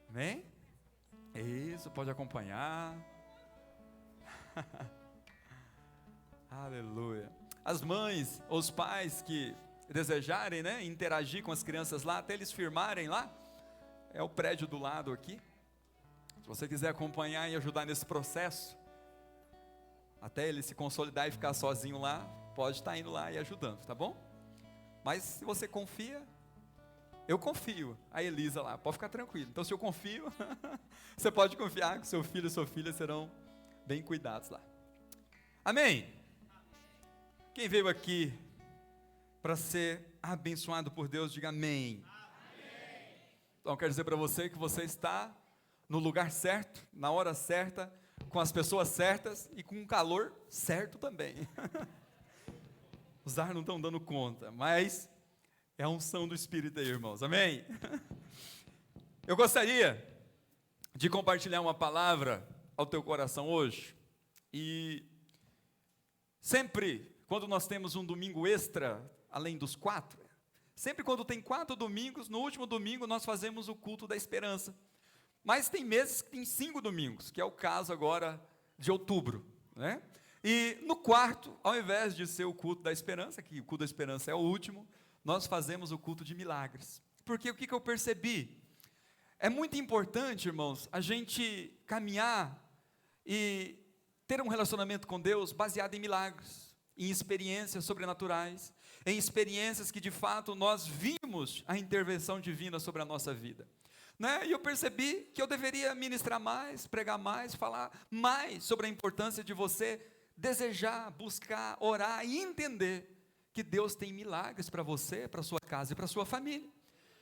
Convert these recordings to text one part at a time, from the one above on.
Amém? Isso, pode acompanhar. Aleluia. As mães, os pais que desejarem, né, interagir com as crianças lá, até eles firmarem lá, é o prédio do lado aqui. Se você quiser acompanhar e ajudar nesse processo, até ele se consolidar e ficar sozinho lá, pode estar indo lá e ajudando, tá bom? Mas se você confia, eu confio, a Elisa lá, pode ficar tranquilo. Então se eu confio, você pode confiar que seu filho e sua filha serão bem cuidados lá. Amém? Quem veio aqui para ser abençoado por Deus, diga amém. Amém. Então eu quero dizer para você que você está no lugar certo, na hora certa, com as pessoas certas e com o calor certo também. Os ar não estão dando conta, mas é a unção do Espírito aí, irmãos, amém? Eu gostaria de compartilhar uma palavra ao teu coração hoje, e sempre quando nós temos um domingo extra, além dos 4, sempre quando tem 4 domingos, no último domingo nós fazemos o culto da esperança, mas tem meses que tem 5 domingos, que é o caso agora de outubro, né? E no quarto, ao invés de ser o culto da esperança, que o culto da esperança é o último, nós fazemos o culto de milagres. Porque o que eu percebi? É muito importante, irmãos, a gente caminhar e ter um relacionamento com Deus baseado em milagres, em experiências sobrenaturais, em experiências que de fato nós vimos a intervenção divina sobre a nossa vida, né? E eu percebi que eu deveria ministrar mais, pregar mais, falar mais sobre a importância de você desejar, buscar, orar e entender que Deus tem milagres para você, para a sua casa e para a sua família.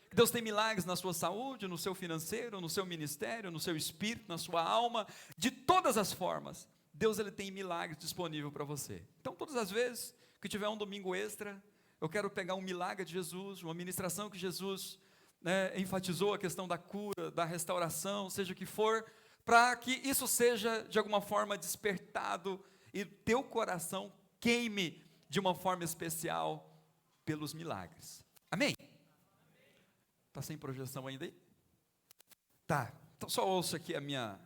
Que Deus tem milagres na sua saúde, no seu financeiro, no seu ministério, no seu espírito, na sua alma, de todas as formas. Deus ele tem milagres disponível para você. Então todas as vezes que tiver um domingo extra, eu quero pegar um milagre de Jesus, uma ministração que Jesus, né, enfatizou a questão da cura, da restauração, seja o que for, para que isso seja de alguma forma despertado e teu coração queime de uma forma especial pelos milagres. Amém? Está sem projeção ainda aí? Tá, então só ouça aqui a minha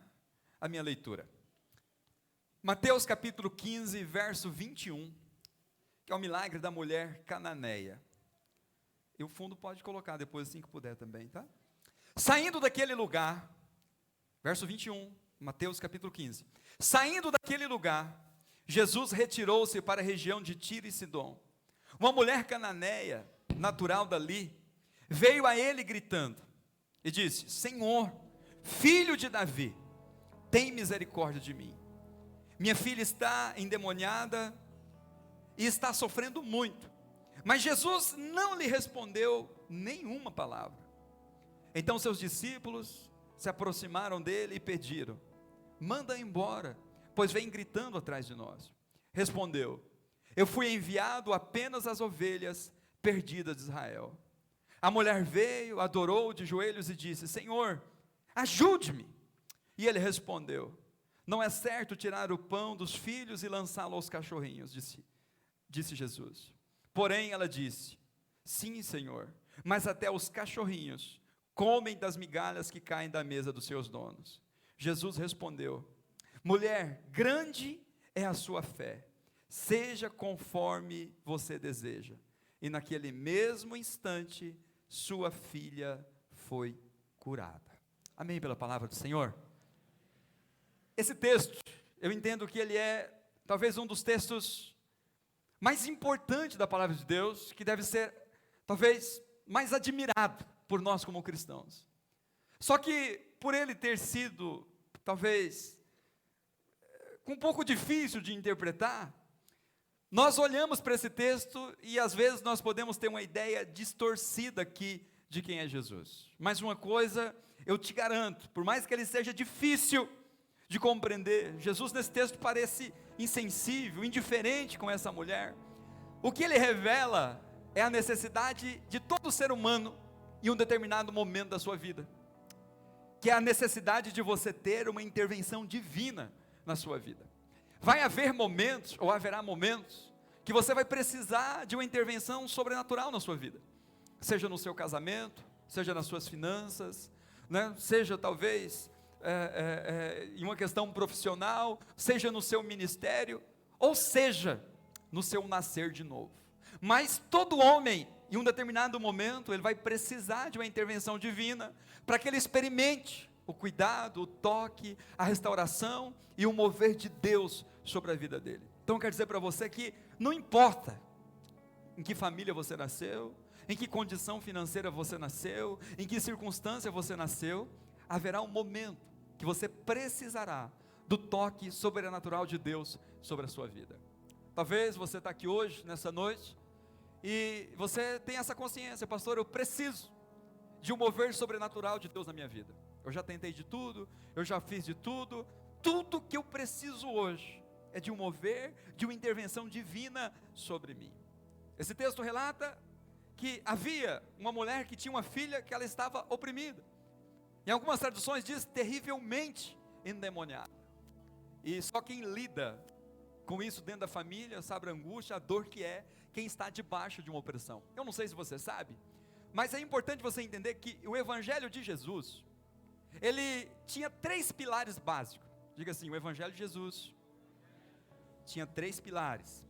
leitura. Mateus capítulo 15, verso 21, que é o milagre da mulher cananeia. E o fundo pode colocar depois assim que puder também, tá? Saindo daquele lugar, verso 21, Mateus capítulo 15. Saindo daquele lugar, Jesus retirou-se para a região de Tiro e Sidom. Uma mulher cananeia, natural dali, veio a ele gritando e disse: Senhor, filho de Davi, tem misericórdia de mim. Minha filha está endemoniada e está sofrendo muito. Mas Jesus não lhe respondeu nenhuma palavra. Então seus discípulos se aproximaram dele e pediram: manda embora, pois vem gritando atrás de nós. Respondeu: eu fui enviado apenas às ovelhas perdidas de Israel. A mulher veio, adorou de joelhos e disse: Senhor, ajude-me. E ele respondeu: não é certo tirar o pão dos filhos e lançá-lo aos cachorrinhos, disse Jesus. Porém ela disse: sim, Senhor, mas até os cachorrinhos comem das migalhas que caem da mesa dos seus donos. Jesus respondeu: mulher, grande é a sua fé, seja conforme você deseja. E naquele mesmo instante, sua filha foi curada. Amém pela palavra do Senhor? Esse texto, eu entendo que ele é talvez um dos textos mais importantes da palavra de Deus, que deve ser talvez mais admirado por nós como cristãos. Só que por ele ter sido talvez um pouco difícil de interpretar, nós olhamos para esse texto e às vezes nós podemos ter uma ideia distorcida aqui de quem é Jesus. Mas uma coisa eu te garanto, por mais que ele seja difícil de compreender, Jesus nesse texto parece insensível, indiferente com essa mulher. O que ele revela é a necessidade de todo ser humano em um determinado momento da sua vida, que é a necessidade de você ter uma intervenção divina na sua vida. Vai haver momentos, ou haverá momentos, que você vai precisar de uma intervenção sobrenatural na sua vida, seja no seu casamento, seja nas suas finanças, né? Seja talvez em uma questão profissional, seja no seu ministério, ou seja no seu nascer de novo. Mas todo homem, em um determinado momento, ele vai precisar de uma intervenção divina, para que ele experimente o cuidado, o toque, a restauração e o mover de Deus sobre a vida dele. Então eu quero dizer para você que não importa em que família você nasceu, em que condição financeira você nasceu, em que circunstância você nasceu, haverá um momento que você precisará do toque sobrenatural de Deus sobre a sua vida. Talvez você está aqui hoje, nessa noite, e você tem essa consciência: pastor, eu preciso de um mover sobrenatural de Deus na minha vida. Eu já tentei de tudo, eu já fiz de tudo, tudo que eu preciso hoje é de um mover, de uma intervenção divina sobre mim. Esse texto relata que havia uma mulher que tinha uma filha que ela estava oprimida. Em algumas traduções diz terrivelmente endemoniada. E só quem lida com isso dentro da família sabe a angústia, a dor que é quem está debaixo de uma opressão. Eu não sei se você sabe, mas é importante você entender que o Evangelho de Jesus, ele tinha 3 pilares básicos. Diga assim: o Evangelho de Jesus tinha 3 pilares.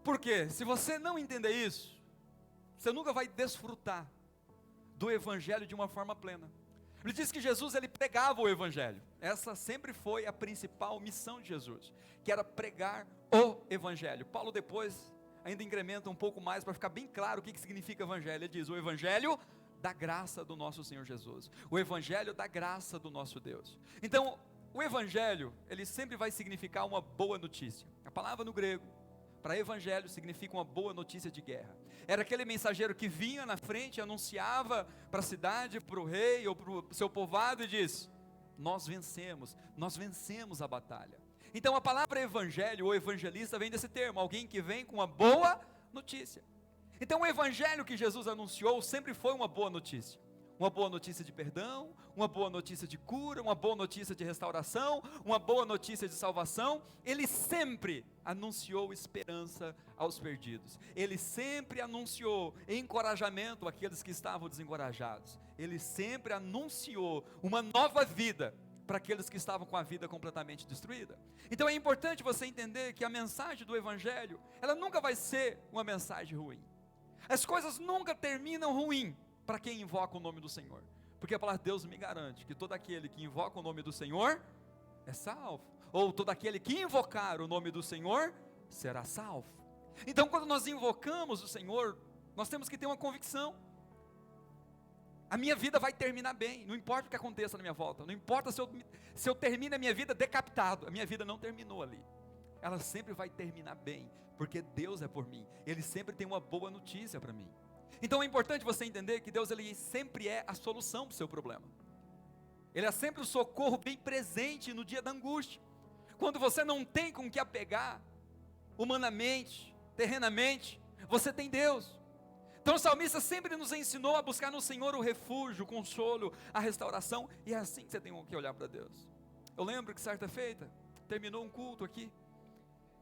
Por quê? Se você não entender isso, você nunca vai desfrutar do Evangelho de uma forma plena. Ele diz que Jesus, ele pregava o Evangelho. Essa sempre foi a principal missão de Jesus, que era pregar o Evangelho. Paulo depois ainda incrementa um pouco mais, para ficar bem claro o que significa Evangelho. Ele diz: o Evangelho da graça do nosso Senhor Jesus, o Evangelho da graça do nosso Deus. Então, o Evangelho, ele sempre vai significar uma boa notícia. A palavra no grego para evangelho significa uma boa notícia de guerra. Era aquele mensageiro que vinha na frente, anunciava para a cidade, para o rei ou para o seu povoado e diz: nós vencemos a batalha. Então a palavra evangelho ou evangelista vem desse termo, alguém que vem com uma boa notícia. Então o evangelho que Jesus anunciou sempre foi uma boa notícia. Uma boa notícia de perdão, uma boa notícia de cura, uma boa notícia de restauração, uma boa notícia de salvação. Ele sempre anunciou esperança aos perdidos. Ele sempre anunciou encorajamento àqueles que estavam desencorajados. Ele sempre anunciou uma nova vida para aqueles que estavam com a vida completamente destruída. Então é importante você entender que a mensagem do Evangelho, ela nunca vai ser uma mensagem ruim. As coisas nunca terminam ruim para quem invoca o nome do Senhor, porque a palavra de Deus me garante que todo aquele que invoca o nome do Senhor é salvo, ou todo aquele que invocar o nome do Senhor será salvo. Então quando nós invocamos o Senhor, nós temos que ter uma convicção: a minha vida vai terminar bem, não importa o que aconteça na minha volta, não importa se eu termino a minha vida decapitado, a minha vida não terminou ali, ela sempre vai terminar bem, porque Deus é por mim, Ele sempre tem uma boa notícia para mim. Então é importante você entender que Deus, Ele sempre é a solução para o seu problema. Ele é sempre o socorro bem presente no dia da angústia. Quando você não tem com que apegar, humanamente, terrenamente, você tem Deus. Então o salmista sempre nos ensinou a buscar no Senhor o refúgio, o consolo, a restauração, e é assim que você tem que olhar para Deus. Eu lembro que certa feita, terminou um culto aqui,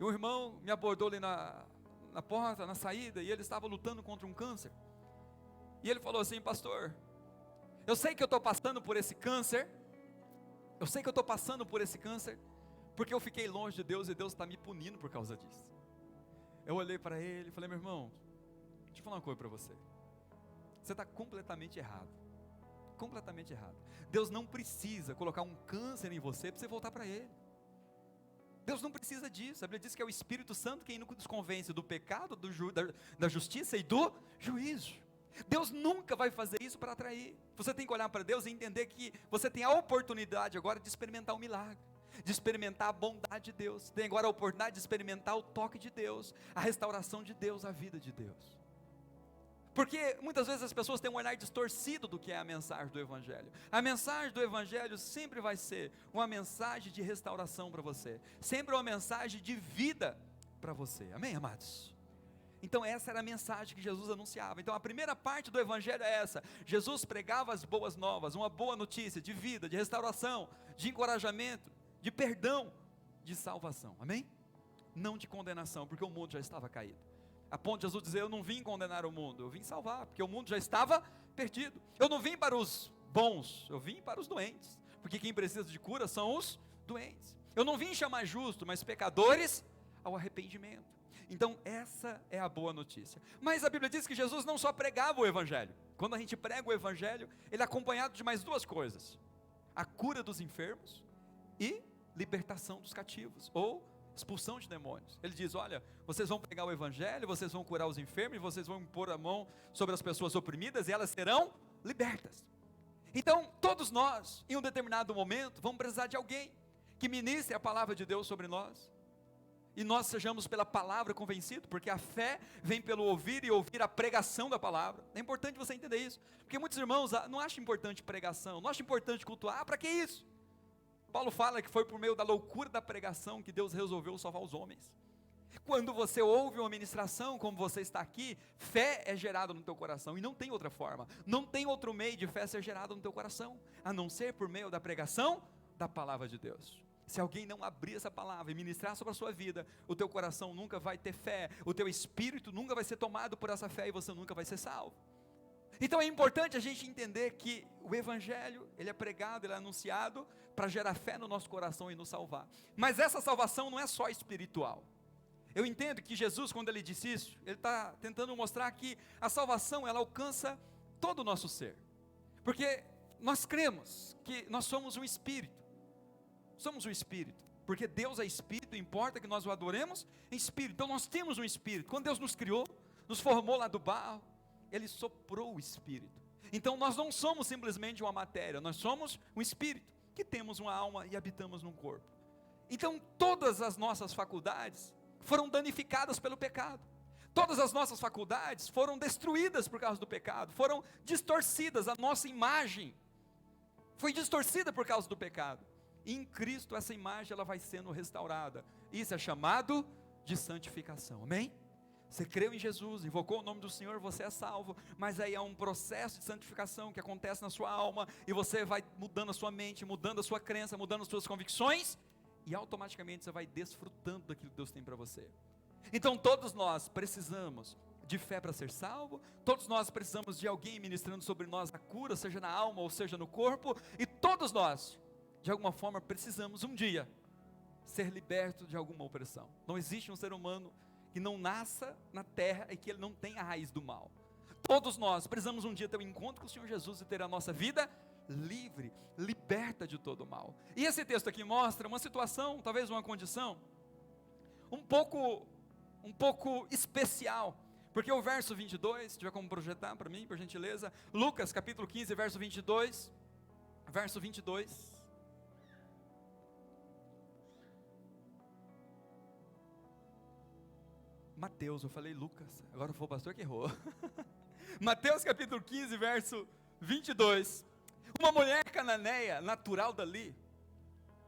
e um irmão me abordou ali na porta, na saída, e ele estava lutando contra um câncer. E ele falou assim: pastor, eu sei que eu estou passando por esse câncer, porque eu fiquei longe de Deus e Deus está me punindo por causa disso. Eu olhei para ele e falei: meu irmão, deixa eu falar uma coisa para você. Você está completamente errado. Completamente errado. Deus não precisa colocar um câncer em você para você voltar para Ele. Deus não precisa disso. A Bíblia diz que é o Espírito Santo quem nos convence do pecado, da justiça e do juízo. Deus nunca vai fazer isso para atrair. Você tem que olhar para Deus e entender que você tem a oportunidade agora de experimentar o milagre, de experimentar a bondade de Deus. Tem agora a oportunidade de experimentar o toque de Deus, a restauração de Deus, a vida de Deus. Porque muitas vezes as pessoas têm um olhar distorcido do que é a mensagem do Evangelho. A mensagem do Evangelho sempre vai ser uma mensagem de restauração para você, sempre uma mensagem de vida para você. Amém, amados? Então essa era a mensagem que Jesus anunciava. Então a primeira parte do Evangelho é essa: Jesus pregava as boas novas, uma boa notícia de vida, de restauração, de encorajamento, de perdão, de salvação. Amém? Não de condenação, porque o mundo já estava caído. A ponto de Jesus dizer: eu não vim condenar o mundo, eu vim salvar, porque o mundo já estava perdido. Eu não vim para os bons, eu vim para os doentes, porque quem precisa de cura são os doentes. Eu não vim chamar justo, mas pecadores ao arrependimento. Então essa é a boa notícia. Mas a Bíblia diz que Jesus não só pregava o Evangelho. Quando a gente prega o Evangelho, ele é acompanhado de mais duas coisas: a cura dos enfermos e libertação dos cativos, ou expulsão de demônios. Ele diz: olha, vocês vão pegar o Evangelho, vocês vão curar os enfermos, vocês vão pôr a mão sobre as pessoas oprimidas e elas serão libertas. Então todos nós, em um determinado momento, vamos precisar de alguém que ministre a palavra de Deus sobre nós, e nós sejamos pela palavra convencidos, porque a fé vem pelo ouvir e ouvir a pregação da palavra. É importante você entender isso, porque muitos irmãos não acham importante pregação, não acham importante cultuar. Para que isso? Paulo fala que foi por meio da loucura da pregação que Deus resolveu salvar os homens. Quando você ouve uma ministração, como você está aqui, fé é gerada no teu coração, e não tem outra forma, não tem outro meio de fé ser gerada no teu coração, a não ser por meio da pregação da palavra de Deus. Se alguém não abrir essa palavra e ministrar sobre a sua vida, o teu coração nunca vai ter fé, o teu espírito nunca vai ser tomado por essa fé, e você nunca vai ser salvo. Então é importante a gente entender que o Evangelho, ele é pregado, ele é anunciado para gerar fé no nosso coração e nos salvar. Mas essa salvação não é só espiritual. Eu entendo que Jesus, quando ele disse isso, ele está tentando mostrar que a salvação, ela alcança todo o nosso ser. Porque nós cremos que nós somos um espírito. Somos um espírito, porque Deus é espírito, importa que nós o adoremos em espírito. Então nós temos um espírito. Quando Deus nos criou, nos formou lá do barro, ele soprou o espírito. Então nós não somos simplesmente uma matéria, nós somos um espírito, que temos uma alma e habitamos num corpo. Então todas as nossas faculdades foram danificadas pelo pecado. Todas as nossas faculdades foram destruídas por causa do pecado, foram distorcidas, a nossa imagem foi distorcida por causa do pecado. Em Cristo essa imagem ela vai sendo restaurada. Isso é chamado de santificação, amém? Você creu em Jesus, invocou o nome do Senhor, você é salvo. Mas aí há um processo de santificação que acontece na sua alma, e você vai mudando a sua mente, mudando a sua crença, mudando as suas convicções, e automaticamente você vai desfrutando daquilo que Deus tem para você. Então todos nós precisamos de fé para ser salvo, todos nós precisamos de alguém ministrando sobre nós a cura, seja na alma ou seja no corpo, e todos nós de alguma forma precisamos um dia ser liberto de alguma opressão. Não existe um ser humano que não nasça na terra e que ele não tenha a raiz do mal. Todos nós precisamos um dia ter um encontro com o Senhor Jesus e ter a nossa vida livre, liberta de todo o mal. E esse texto aqui mostra uma situação, talvez uma condição um pouco especial, porque o verso 22, se tiver como projetar para mim, por gentileza, Lucas capítulo 15, verso 22, Mateus, eu falei Lucas, agora foi o pastor que errou. Mateus capítulo 15, verso 22. Uma mulher cananeia, natural dali,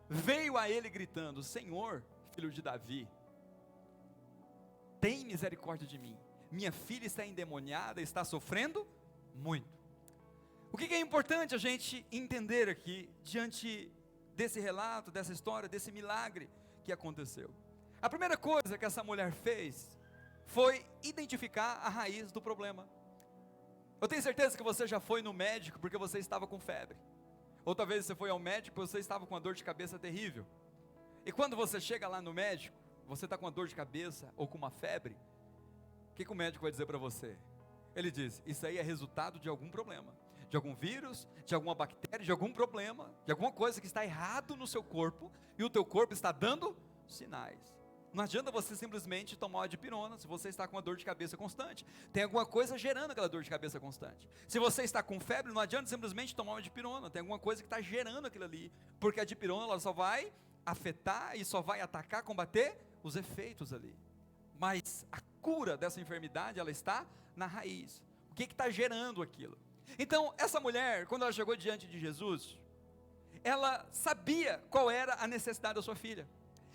veio a ele gritando: Senhor, filho de Davi, tem misericórdia de mim. Minha filha está endemoniada, está sofrendo muito. O que é importante a gente entender aqui, diante desse relato, dessa história, desse milagre que aconteceu? A primeira coisa que essa mulher fez foi identificar a raiz do problema. Eu tenho certeza que você já foi no médico porque você estava com febre. Ou talvez você foi ao médico porque você estava com uma dor de cabeça terrível. E quando você chega lá no médico, você está com uma dor de cabeça ou com uma febre, o que o médico vai dizer para você? Ele diz: isso aí é resultado de algum problema, de algum vírus, de alguma bactéria, de algum problema, de alguma coisa que está errado no seu corpo, e o teu corpo está dando sinais. Não adianta você simplesmente tomar uma dipirona se você está com uma dor de cabeça constante. Tem alguma coisa gerando aquela dor de cabeça constante. Se você está com febre, não adianta simplesmente tomar uma dipirona. Tem alguma coisa que está gerando aquilo ali. Porque a dipirona ela só vai afetar e só vai atacar, combater os efeitos ali. Mas a cura dessa enfermidade, ela está na raiz. O que está gerando aquilo? Então, essa mulher, quando ela chegou diante de Jesus, ela sabia qual era a necessidade da sua filha.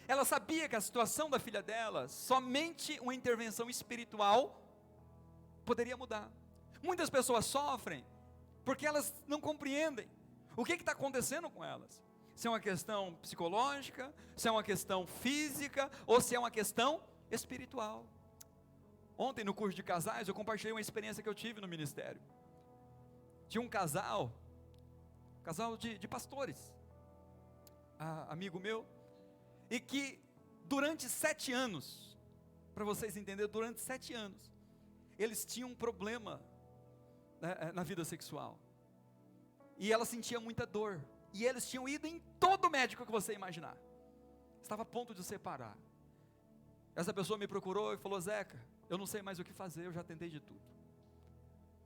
Ela sabia que a situação da filha dela, somente uma intervenção espiritual poderia mudar. Muitas pessoas sofrem porque elas não compreendem o que está acontecendo com elas. Se é uma questão psicológica, se é uma questão física, ou se é uma questão espiritual. Ontem no curso de casais eu compartilhei uma experiência que eu tive no ministério. Tinha um casal de pastores, amigo meu, e que durante 7 anos, para vocês entenderem, durante 7 anos, eles tinham um problema, né, na vida sexual, e ela sentia muita dor, e eles tinham ido em todo médico que você imaginar, estava a ponto de separar. Essa pessoa me procurou e falou: Zeca, eu não sei mais o que fazer, eu já tentei de tudo.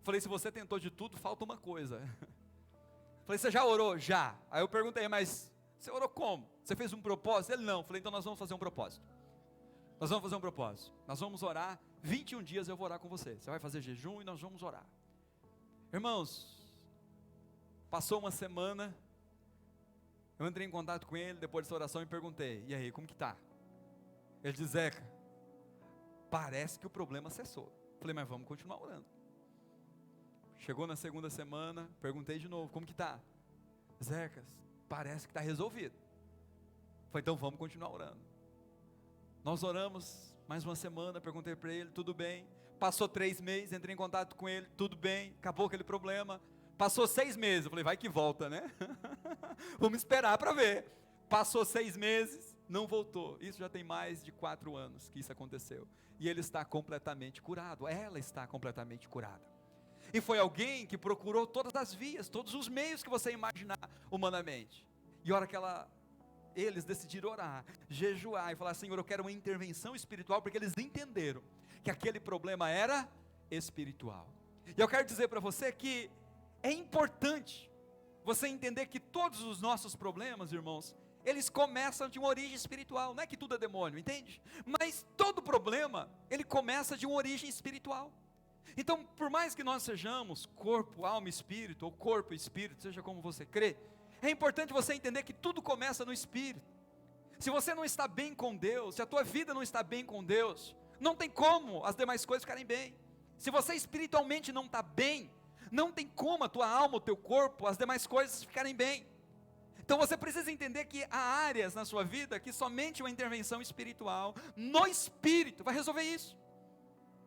Falei: se você tentou de tudo, falta uma coisa. Falei: você já orou? Já. Aí eu perguntei: mas você orou como? Você fez um propósito? Ele: não. Falei: então nós vamos fazer um propósito. Nós vamos fazer um propósito. Nós vamos orar, 21 dias eu vou orar com você. Você vai fazer jejum e nós vamos orar. Irmãos, passou uma semana, eu entrei em contato com ele, depois dessa oração, e perguntei: e aí, como que tá? Ele diz: Zeca, parece que o problema cessou. Falei: mas vamos continuar orando. Chegou na segunda semana, perguntei de novo: como que tá? Zeca, parece que está resolvido. Falei: então vamos continuar orando. Nós oramos mais uma semana, perguntei para ele: tudo bem. Passou 3 meses, entrei em contato com ele: tudo bem, acabou aquele problema. Passou 6 meses, eu falei: vai que volta, né? Vamos esperar para ver. Passou 6 meses, não voltou. Isso já tem mais de 4 anos que isso aconteceu. E ele está completamente curado, ela está completamente curada. E foi alguém que procurou todas as vias, todos os meios que você imaginar humanamente. E a hora que eles decidiram orar, jejuar e falar: Senhor, eu quero uma intervenção espiritual, porque eles entenderam que aquele problema era espiritual. E eu quero dizer para você que é importante você entender que todos os nossos problemas, irmãos, eles começam de uma origem espiritual. Não é que tudo é demônio, entende? Mas todo problema, ele começa de uma origem espiritual. Então, por mais que nós sejamos corpo, alma e espírito, ou corpo e espírito, seja como você crê, é importante você entender que tudo começa no espírito. Se você não está bem com Deus, se a tua vida não está bem com Deus, não tem como as demais coisas ficarem bem. Se você espiritualmente não está bem, não tem como a tua alma, o teu corpo, as demais coisas ficarem bem. Então você precisa entender que há áreas na sua vida que somente uma intervenção espiritual, no espírito, vai resolver isso.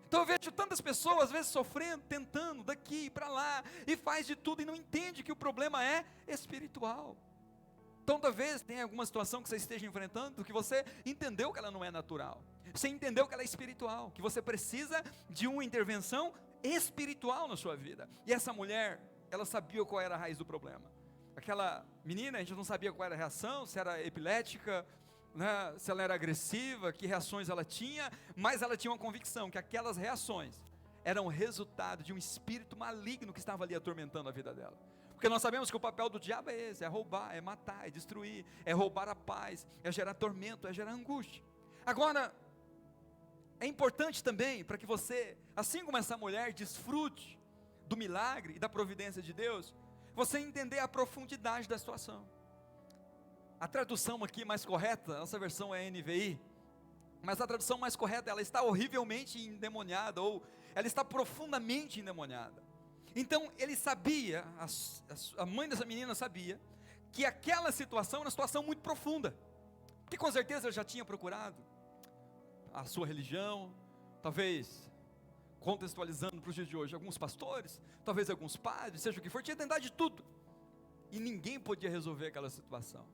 Então eu vejo tantas pessoas, às vezes sofrendo, tentando, daqui para lá, e faz de tudo e não entende que o problema é espiritual. Então talvez tenha alguma situação que você esteja enfrentando, que você entendeu que ela não é natural, você entendeu que ela é espiritual, que você precisa de uma intervenção espiritual na sua vida. E essa mulher, ela sabia qual era a raiz do problema. Aquela menina, a gente não sabia qual era a reação, se era epilética, né, se ela era agressiva, que reações ela tinha, mas ela tinha uma convicção que aquelas reações eram resultado de um espírito maligno que estava ali atormentando a vida dela. Porque nós sabemos que o papel do diabo é esse: é roubar, é matar, é destruir, é roubar a paz, é gerar tormento, é gerar angústia. Agora, é importante também para que você, assim como essa mulher, desfrute do milagre e da providência de Deus, você entender a profundidade da situação. A tradução aqui mais correta, nossa versão é NVI, mas a tradução mais correta, ela está horrivelmente endemoniada, ou ela está profundamente endemoniada. Então ele sabia, a mãe dessa menina sabia, que aquela situação era uma situação muito profunda, que com certeza ela já tinha procurado a sua religião, talvez contextualizando para os dias de hoje, alguns pastores, talvez alguns padres, seja o que for, tinha tentado de tudo, e ninguém podia resolver aquela situação.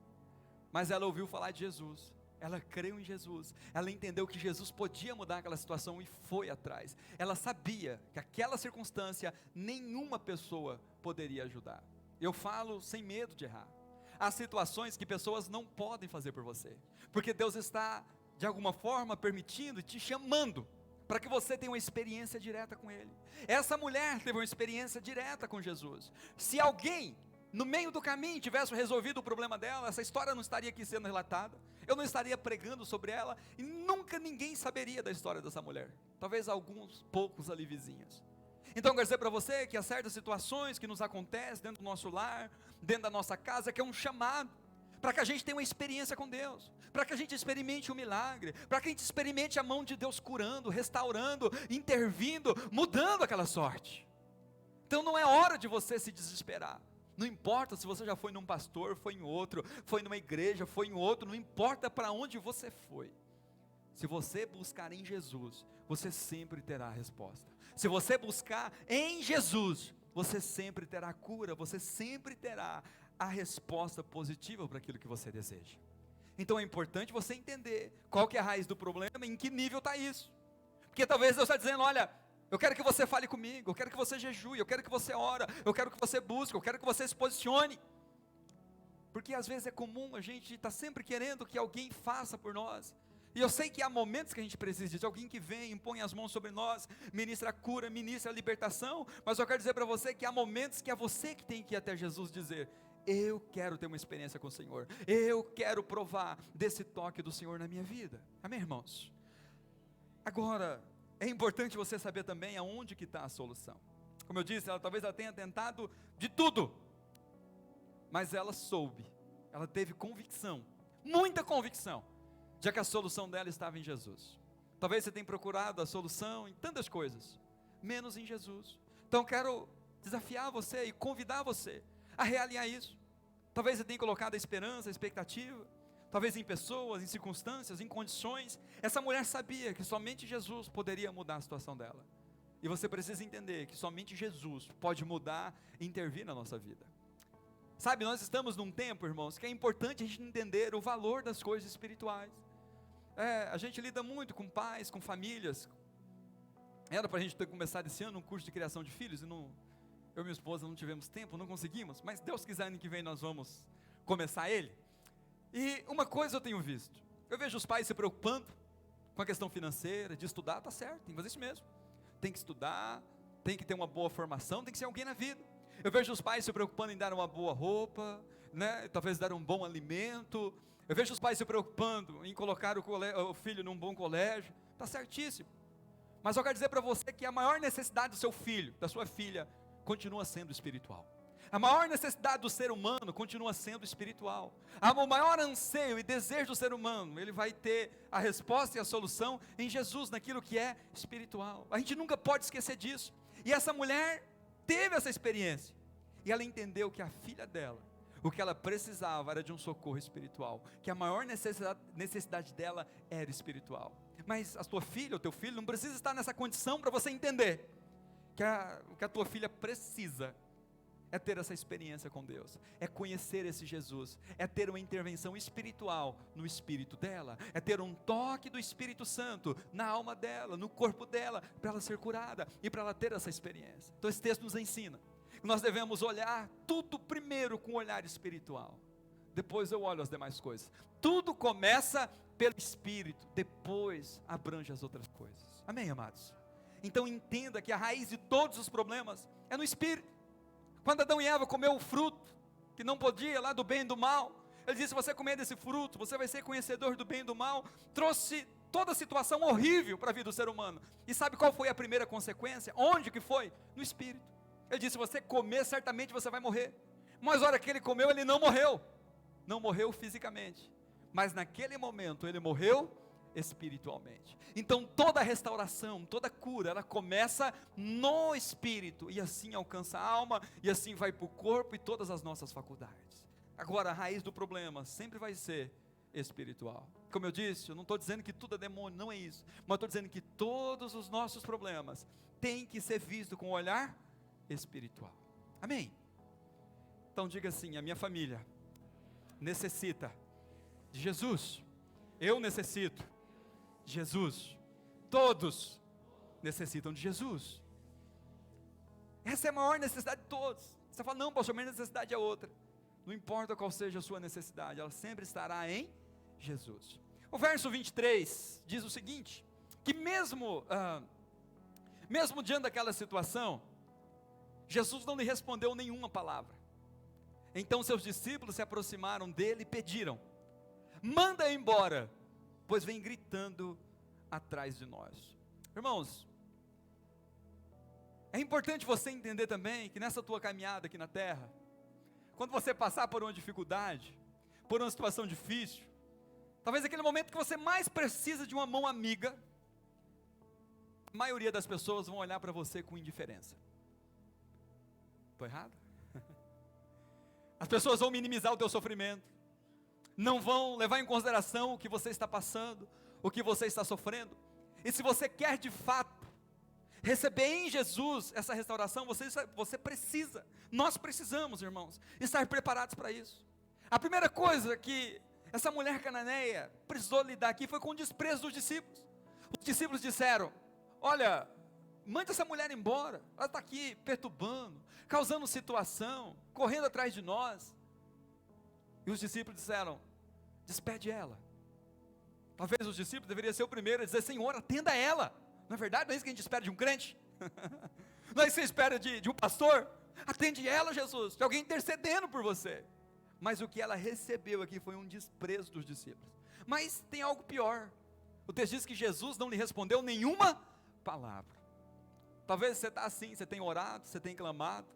Mas ela ouviu falar de Jesus, ela creu em Jesus, ela entendeu que Jesus podia mudar aquela situação e foi atrás. Ela sabia que aquela circunstância nenhuma pessoa poderia ajudar. Eu falo sem medo de errar. Há situações que pessoas não podem fazer por você, porque Deus está de alguma forma permitindo e te chamando para que você tenha uma experiência direta com Ele. Essa mulher teve uma experiência direta com Jesus. Se alguém no meio do caminho tivesse resolvido o problema dela, essa história não estaria aqui sendo relatada, eu não estaria pregando sobre ela, e nunca ninguém saberia da história dessa mulher, talvez alguns poucos ali vizinhos. Então eu quero dizer para você que há certas situações que nos acontecem dentro do nosso lar, dentro da nossa casa, que é um chamado para que a gente tenha uma experiência com Deus, para que a gente experimente o milagre, para que a gente experimente a mão de Deus curando, restaurando, intervindo, mudando aquela sorte. Então não é hora de você se desesperar. Não importa se você já foi num pastor, foi em outro, foi numa igreja, foi em outro, não importa para onde você foi. Se você buscar em Jesus, você sempre terá a resposta. Se você buscar em Jesus, você sempre terá cura, você sempre terá a resposta positiva para aquilo que você deseja. Então é importante você entender qual que é a raiz do problema, em que nível está isso. Porque talvez Deus está dizendo, olha, eu quero que você fale comigo, eu quero que você jejue, eu quero que você ora, eu quero que você busque, eu quero que você se posicione. Porque às vezes é comum a gente estar sempre querendo que alguém faça por nós. E eu sei que há momentos que a gente precisa de alguém que vem, impõe as mãos sobre nós, ministra a cura, ministra a libertação. Mas eu quero dizer para você que há momentos que é você que tem que ir até Jesus dizer, eu quero ter uma experiência com o Senhor, eu quero provar desse toque do Senhor na minha vida. Amém, irmãos? Agora, é importante você saber também aonde que está a solução. Como eu disse, talvez ela tenha tentado de tudo, mas ela soube, ela teve convicção, muita convicção, de que a solução dela estava em Jesus. Talvez você tenha procurado a solução em tantas coisas, menos em Jesus. Então quero desafiar você e convidar você a realinhar isso. Talvez você tenha colocado a esperança, a expectativa, talvez em pessoas, em circunstâncias, em condições. Essa mulher sabia que somente Jesus poderia mudar a situação dela. E você precisa entender que somente Jesus pode mudar e intervir na nossa vida. Sabe, nós estamos num tempo, irmãos, que é importante a gente entender o valor das coisas espirituais. A gente lida muito com pais, com famílias. Era para a gente ter começado esse ano um curso de criação de filhos, e eu e minha esposa não tivemos tempo, não conseguimos, mas Deus quiser, ano que vem nós vamos começar ele. E uma coisa eu tenho visto, eu vejo os pais se preocupando com a questão financeira, de estudar, tá certo, tem que fazer isso mesmo, tem que estudar, tem que ter uma boa formação, tem que ser alguém na vida. Eu vejo os pais se preocupando em dar uma boa roupa, né? Talvez dar um bom alimento. Eu vejo os pais se preocupando em colocar o filho num bom colégio, está certíssimo. Mas eu quero dizer para você que a maior necessidade do seu filho, da sua filha, continua sendo espiritual. A maior necessidade do ser humano continua sendo espiritual. O maior anseio e desejo do ser humano, ele vai ter a resposta e a solução em Jesus, naquilo que é espiritual. A gente nunca pode esquecer disso. E essa mulher teve essa experiência, e ela entendeu que a filha dela, o que ela precisava era de um socorro espiritual, que a maior necessidade dela era espiritual. Mas a tua filha, o teu filho, não precisa estar nessa condição para você entender que o que a tua filha precisa é ter essa experiência com Deus, é conhecer esse Jesus, é ter uma intervenção espiritual no espírito dela, é ter um toque do Espírito Santo na alma dela, no corpo dela, para ela ser curada e para ela ter essa experiência. Então esse texto nos ensina que nós devemos olhar tudo primeiro com um olhar espiritual, depois eu olho as demais coisas. Tudo começa pelo Espírito, depois abrange as outras coisas. Amém, amados? Então entenda que a raiz de todos os problemas é no Espírito. Quando Adão e Eva comeu o fruto, que não podia, lá do bem e do mal, ele disse, se você comer desse fruto, você vai ser conhecedor do bem e do mal. Trouxe toda a situação horrível para a vida do ser humano. E sabe qual foi a primeira consequência? Onde que foi? No Espírito. Ele disse, se você comer, certamente você vai morrer. Mas na hora que ele comeu, ele não morreu. Não morreu fisicamente, mas naquele momento ele morreu espiritualmente. Então toda restauração, toda cura, ela começa no Espírito, e assim alcança a alma, e assim vai para o corpo e todas as nossas faculdades. Agora a raiz do problema sempre vai ser espiritual. Como eu disse, eu não estou dizendo que tudo é demônio, não é isso, mas estou dizendo que todos os nossos problemas têm que ser vistos com um olhar espiritual. Amém? Então diga assim, a minha família necessita de Jesus, eu necessito de Jesus, todos necessitam de Jesus. Essa é a maior necessidade de todos. Você fala, não pastor, minha necessidade é outra. Não importa qual seja a sua necessidade, ela sempre estará em Jesus. O verso 23 diz o seguinte, que mesmo diante daquela situação, Jesus não lhe respondeu nenhuma palavra. Então seus discípulos se aproximaram dele e pediram, manda embora, pois vem gritando atrás de nós. Irmãos, é importante você entender também que nessa tua caminhada aqui na terra, quando você passar por uma dificuldade, por uma situação difícil, talvez aquele momento que você mais precisa de uma mão amiga, a maioria das pessoas vão olhar para você com indiferença. Estou errado? As pessoas vão minimizar o teu sofrimento, não vão levar em consideração o que você está passando, o que você está sofrendo. E se você quer de fato receber em Jesus essa restauração, você precisa, nós precisamos, irmãos, estar preparados para isso. A primeira coisa que essa mulher cananeia precisou lidar aqui foi com o desprezo dos discípulos. Os discípulos disseram: olha, mande essa mulher embora, ela está aqui perturbando, causando situação, correndo atrás de nós. E os discípulos disseram: despede ela. Talvez os discípulos deveriam ser o primeiro a dizer: Senhor, atenda ela. Não é verdade? Não é isso que a gente espera de um crente? Não é isso que você espera de um pastor? Atende ela, Jesus, de alguém intercedendo por você. Mas o que ela recebeu aqui foi um desprezo dos discípulos. Mas tem algo pior. O texto diz que Jesus não lhe respondeu nenhuma palavra. Talvez você está assim, você tem orado, você tem clamado,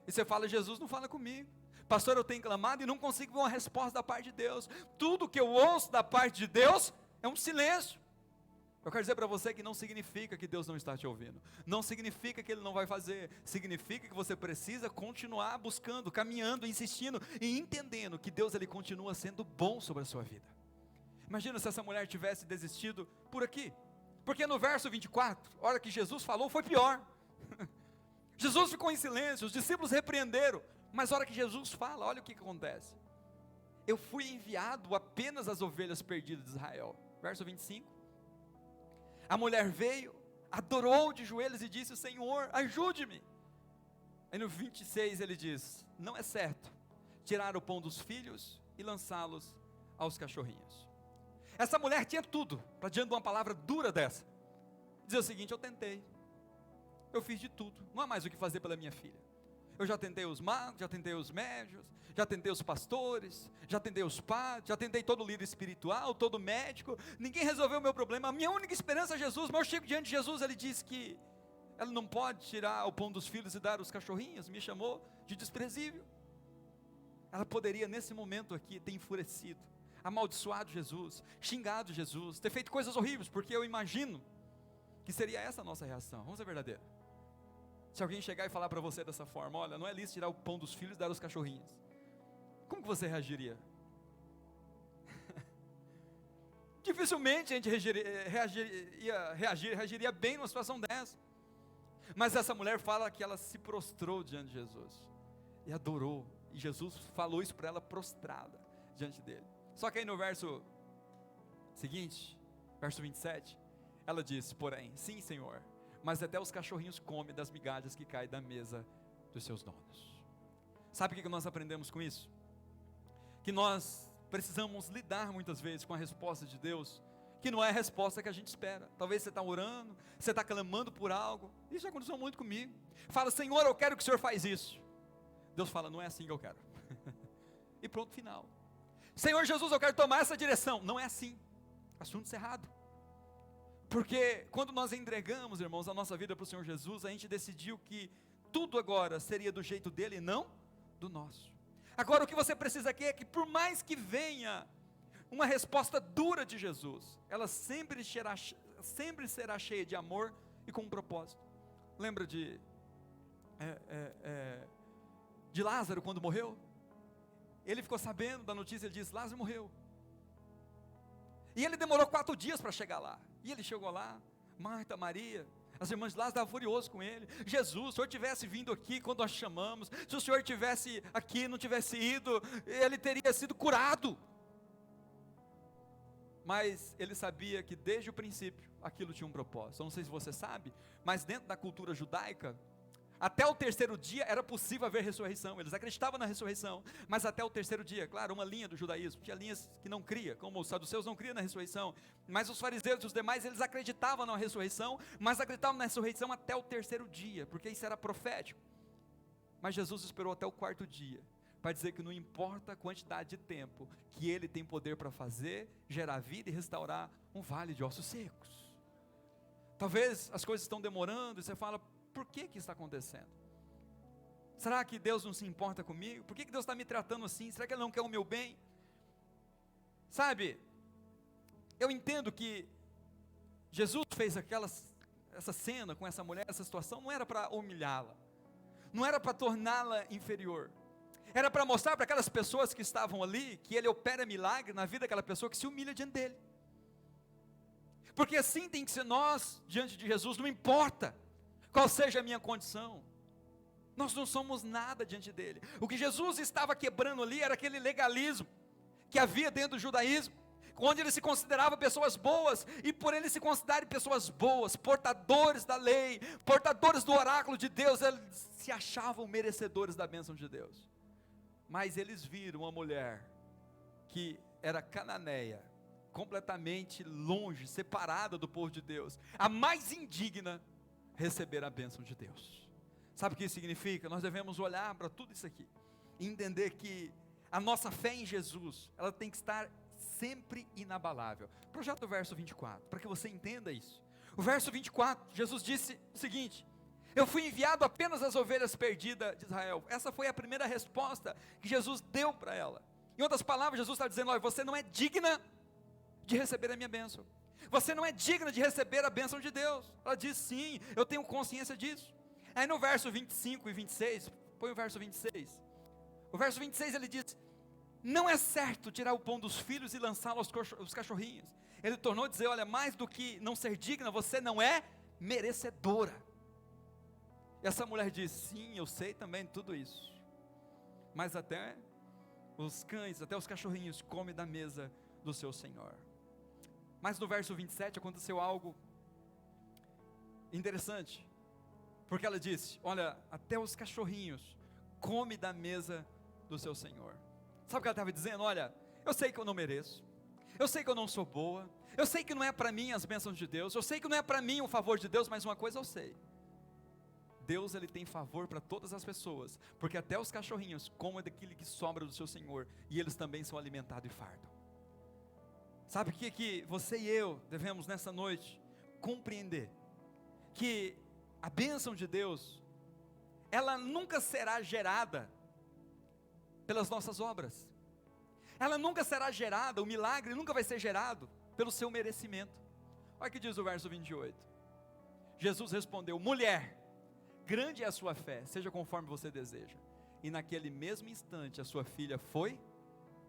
e você fala: Jesus não fala comigo. Pastor, eu tenho clamado e não consigo ver uma resposta da parte de Deus. Tudo que eu ouço da parte de Deus é um silêncio. Eu quero dizer para você que não significa que Deus não está te ouvindo, não significa que Ele não vai fazer, significa que você precisa continuar buscando, caminhando, insistindo e entendendo que Deus, Ele continua sendo bom sobre a sua vida. Imagina se essa mulher tivesse desistido por aqui, porque no verso 24, a hora que Jesus falou foi pior. Jesus ficou em silêncio, os discípulos repreenderam, mas a hora que Jesus fala, olha o que acontece: eu fui enviado apenas às ovelhas perdidas de Israel. Verso 25, a mulher veio, adorou de joelhos e disse: Senhor, ajude-me. Aí no 26 ele diz: não é certo tirar o pão dos filhos e lançá-los aos cachorrinhos. Essa mulher tinha tudo para, diante de uma palavra dura dessa, dizer o seguinte: eu tentei, eu fiz de tudo, não há mais o que fazer pela minha filha. Eu já tentei os magos, já tentei os médios, já tentei os pastores, já tentei os padres, já tentei todo líder espiritual, todo médico, ninguém resolveu o meu problema. A minha única esperança é Jesus. Mas eu chego diante de Jesus, Ele diz que ela não pode tirar o pão dos filhos e dar aos cachorrinhos, me chamou de desprezível. Ela poderia nesse momento aqui ter enfurecido, amaldiçoado Jesus, xingado Jesus, ter feito coisas horríveis, porque eu imagino que seria essa a nossa reação. Vamos ser verdadeiros. Se alguém chegar e falar para você dessa forma: olha, não é lícito tirar o pão dos filhos e dar aos cachorrinhos, como que você reagiria? Dificilmente a gente reagiria bem numa situação dessa. Mas essa mulher fala que ela se prostrou diante de Jesus e adorou, e Jesus falou isso para ela prostrada diante dele. Só que aí no verso seguinte, verso 27, ela disse: porém, sim, Senhor, mas até os cachorrinhos comem das migalhas que caem da mesa dos seus donos. Sabe o que nós aprendemos com isso? Que nós precisamos lidar muitas vezes com a resposta de Deus, que não é a resposta que a gente espera. Talvez você está orando, você está clamando por algo, isso já aconteceu muito comigo. Fala: Senhor, eu quero que o Senhor faz isso. Deus fala: não é assim que eu quero. E pronto, final. Senhor Jesus, eu quero tomar essa direção. Não é assim, assunto encerrado. Porque quando nós entregamos, irmãos, a nossa vida para o Senhor Jesus, a gente decidiu que tudo agora seria do jeito dele e não do nosso. Agora o que você precisa aqui é que, por mais que venha uma resposta dura de Jesus, ela sempre será cheia de amor e com um propósito. Lembra de Lázaro quando morreu? Ele ficou sabendo da notícia, ele disse: Lázaro morreu. E ele demorou 4 dias para chegar lá. E ele chegou lá, Marta, Maria, as irmãs de Lázaro estavam furiosas com ele. Jesus, se o Senhor tivesse vindo aqui quando nós chamamos, se o Senhor tivesse aqui, não tivesse ido, ele teria sido curado. Mas ele sabia que desde o princípio aquilo tinha um propósito. Eu não sei se você sabe, mas dentro da cultura judaica, até o 3º dia era possível haver ressurreição. Eles acreditavam na ressurreição, mas até o 3º dia, claro, uma linha do judaísmo. Tinha linhas que não cria, como os saduceus não criam na ressurreição, mas os fariseus e os demais, eles acreditavam na ressurreição, mas acreditavam na ressurreição até o 3º dia, porque isso era profético. Mas Jesus esperou até o 4º dia, para dizer que não importa a quantidade de tempo, que Ele tem poder para fazer, gerar vida e restaurar um vale de ossos secos. Talvez as coisas estão demorando, e você fala: por que isso está acontecendo? Será que Deus não se importa comigo? Por que Deus está me tratando assim? Será que Ele não quer o meu bem? Sabe, eu entendo que Jesus fez essa cena com essa mulher, essa situação, não era para humilhá-la, não era para torná-la inferior, era para mostrar para aquelas pessoas que estavam ali, que Ele opera milagre na vida daquela pessoa que se humilha diante dele. Porque assim tem que ser nós, diante de Jesus, não importa qual seja a minha condição. Nós não somos nada diante dele. O que Jesus estava quebrando ali era aquele legalismo que havia dentro do judaísmo, onde ele se considerava pessoas boas, e por ele se considerarem pessoas boas, portadores da lei, portadores do oráculo de Deus, eles se achavam merecedores da bênção de Deus. Mas eles viram uma mulher que era cananeia, completamente longe, separada do povo de Deus, a mais indigna, receber a bênção de Deus. Sabe o que isso significa? Nós devemos olhar para tudo isso aqui e entender que a nossa fé em Jesus, ela tem que estar sempre inabalável. Projeta o verso 24, para que você entenda isso. O verso 24, Jesus disse o seguinte: eu fui enviado apenas às ovelhas perdidas de Israel. Essa foi a primeira resposta que Jesus deu para ela. Em outras palavras, Jesus está dizendo: olha, você não é digna de receber a minha bênção. Você não é digna de receber a bênção de Deus. Ela diz: sim, eu tenho consciência disso. Aí no verso 25 e 26, põe o verso 26. O verso 26 ele diz: não é certo tirar o pão dos filhos e lançá-lo aos cachorrinhos. Ele tornou a dizer: olha, mais do que não ser digna, você não é merecedora. E essa mulher diz: sim, eu sei também tudo isso, mas até os cães, até os cachorrinhos comem da mesa do seu Senhor. Mas no verso 27 aconteceu algo interessante, porque ela disse: olha, até os cachorrinhos comem da mesa do seu Senhor. Sabe o que ela estava dizendo? Olha, eu sei que eu não mereço, eu sei que eu não sou boa, eu sei que não é para mim as bênçãos de Deus, eu sei que não é para mim o favor de Deus, mas uma coisa eu sei: Deus, ele tem favor para todas as pessoas, porque até os cachorrinhos comem daquilo que sobra do seu Senhor, e eles também são alimentados e fardam. Sabe o que você e eu devemos nessa noite compreender? Que a bênção de Deus, ela nunca será gerada pelas nossas obras, ela nunca será gerada, o milagre nunca vai ser gerado pelo seu merecimento. Olha o que diz o verso 28, Jesus respondeu: mulher, grande é a sua fé, seja conforme você deseja. E naquele mesmo instante a sua filha foi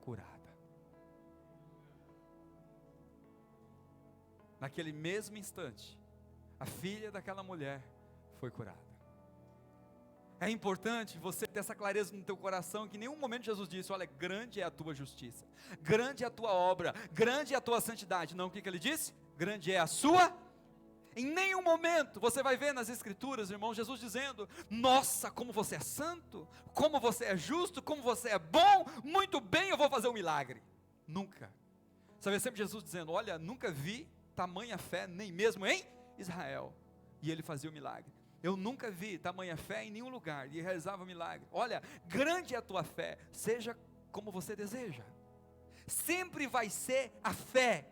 curada. Naquele mesmo instante, a filha daquela mulher foi curada. É importante você ter essa clareza no teu coração, que em nenhum momento Jesus disse: olha, grande é a tua justiça, grande é a tua obra, grande é a tua santidade. Não, o que ele disse? Grande é a sua. Em nenhum momento você vai ver nas escrituras, irmãos, Jesus dizendo: nossa, como você é santo, como você é justo, como você é bom, muito bem, eu vou fazer um milagre. Nunca. Você vê sempre Jesus dizendo: olha, nunca vi tamanha fé, nem mesmo em Israel, e ele fazia o milagre. Eu nunca vi tamanha fé em nenhum lugar, e realizava o milagre. Olha, grande é a tua fé, seja como você deseja. Sempre vai ser a fé,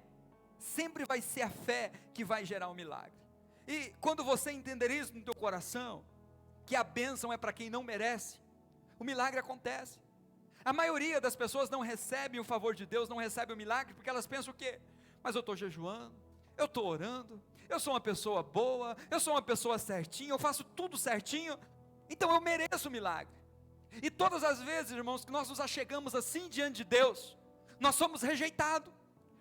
sempre vai ser a fé que vai gerar um milagre. E quando você entender isso no teu coração, que a bênção é para quem não merece, o milagre acontece. A maioria das pessoas não recebe o favor de Deus, não recebe o milagre, porque elas pensam o quê? Mas eu estou jejuando, eu estou orando, eu sou uma pessoa boa, eu sou uma pessoa certinha, eu faço tudo certinho, então eu mereço o milagre. E todas as vezes, irmãos, que nós nos achegamos assim diante de Deus, nós somos rejeitados,